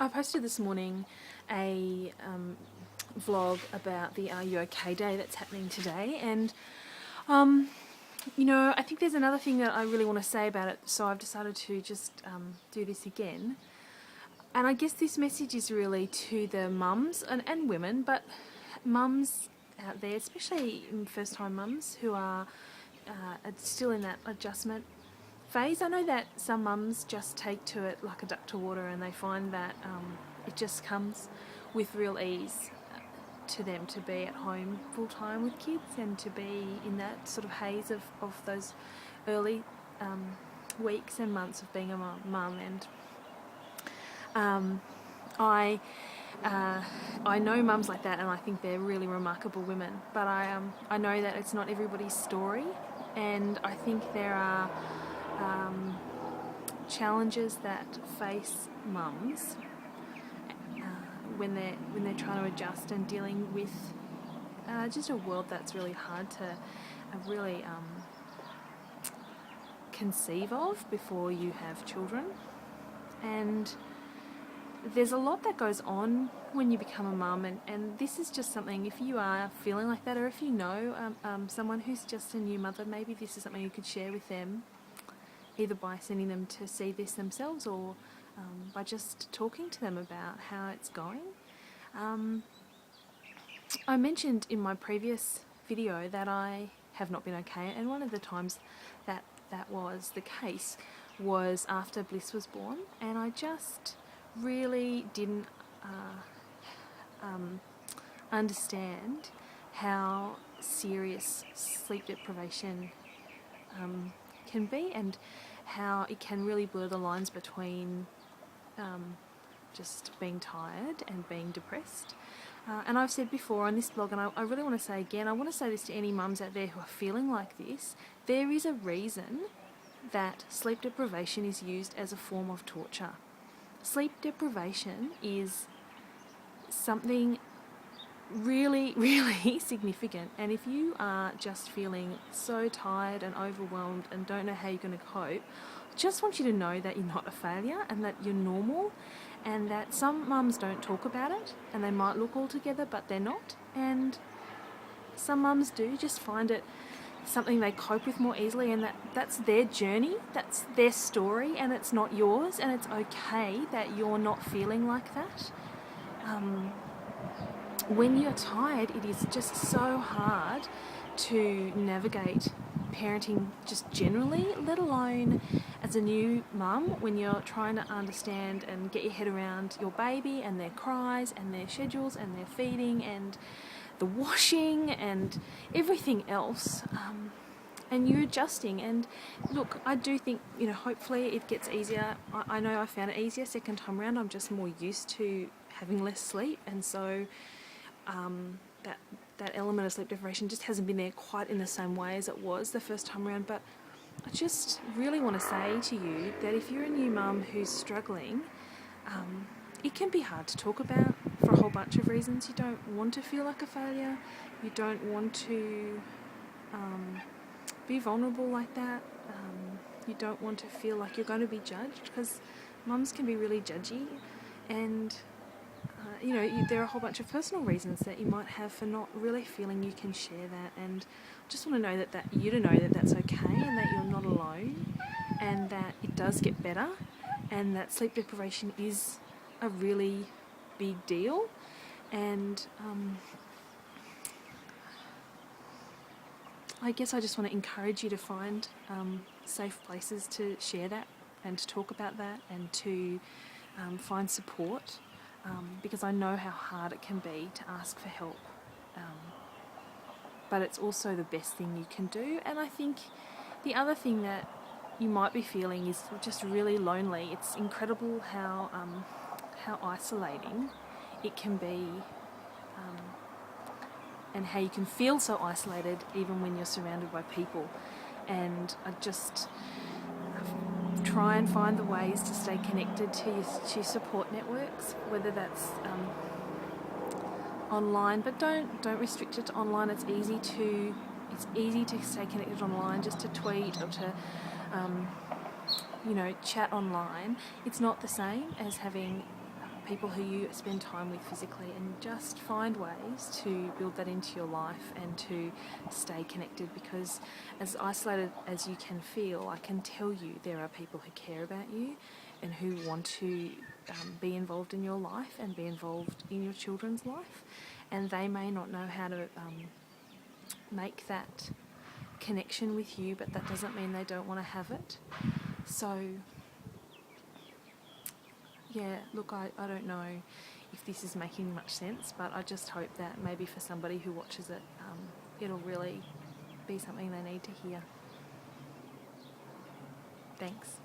I posted this morning a vlog about the Are You OK Day that's happening today, and I think there's another thing that I really want to say about it, so I've decided to just do this again. And I guess this message is really to the mums and women, but mums out there, especially first-time mums who are still in that adjustment phase. I know that some mums just take to it like a duck to water, and they find that it just comes with real ease to them to be at home full time with kids and to be in that sort of haze of those early weeks and months of being a mum. And I know mums like that, and I think they're really remarkable women, but I know that it's not everybody's story, and I think there are challenges that face mums when they're trying to adjust and dealing with just a world that's really hard to really conceive of before you have children. And there's a lot that goes on when you become a mum, and this is just something, if you are feeling like that, or if you know someone who's just a new mother, maybe this is something you could share with them, either by sending them to see this themselves or by just talking to them about how it's going. I mentioned in my previous video that I have not been okay, and one of the times that was the case was after Bliss was born, and I just really didn't understand how serious sleep deprivation can be, and how it can really blur the lines between just being tired and being depressed. And I've said before on this blog, and I really want to say again, I want to say this to any mums out there who are feeling like this: there is a reason that sleep deprivation is used as a form of torture. Sleep deprivation is something really, really significant, and if you are just feeling so tired and overwhelmed and don't know how you're going to cope, I just want you to know that you're not a failure and that you're normal, and that some mums don't talk about it and they might look all together but they're not, and some mums do just find it something they cope with more easily, and that's their journey, that's their story, and it's not yours, and it's okay that you're not feeling like that. When you're tired, it is just so hard to navigate parenting just generally, let alone as a new mum, when you're trying to understand and get your head around your baby and their cries and their schedules and their feeding and the washing and everything else, and you're adjusting. And look, I do think, hopefully it gets easier. I know I found it easier second time around. I'm just more used to having less sleep, and so that element of sleep deprivation just hasn't been there quite in the same way as it was the first time around. But I just really want to say to you that if you're a new mum who's struggling, it can be hard to talk about for a whole bunch of reasons. You don't want to feel like a failure. You don't want to be vulnerable like that. You don't want to feel like you're going to be judged, because mums can be really judgy, and there are a whole bunch of personal reasons that you might have for not really feeling you can share that. And I just want to know that you to know that that's okay, and that you're not alone, and that it does get better, and that sleep deprivation is a really big deal. And I guess I just want to encourage you to find safe places to share that and to talk about that and to find support, because I know how hard it can be to ask for help, but it's also the best thing you can do. And I think the other thing that you might be feeling is just really lonely. It's incredible how isolating it can be, and how you can feel so isolated even when you're surrounded by people. And I just try and find the ways to stay connected to your support networks, whether that's online, but don't restrict it to online. It's easy to stay connected online, just to tweet or to chat online. It's not the same as having people who you spend time with physically, and just find ways to build that into your life and to stay connected, because as isolated as you can feel, I can tell you there are people who care about you and who want to be involved in your life and be involved in your children's life, and they may not know how to make that connection with you, but that doesn't mean they don't want to have it. So yeah, look, I don't know if this is making much sense, but I just hope that maybe for somebody who watches it, it'll really be something they need to hear. Thanks.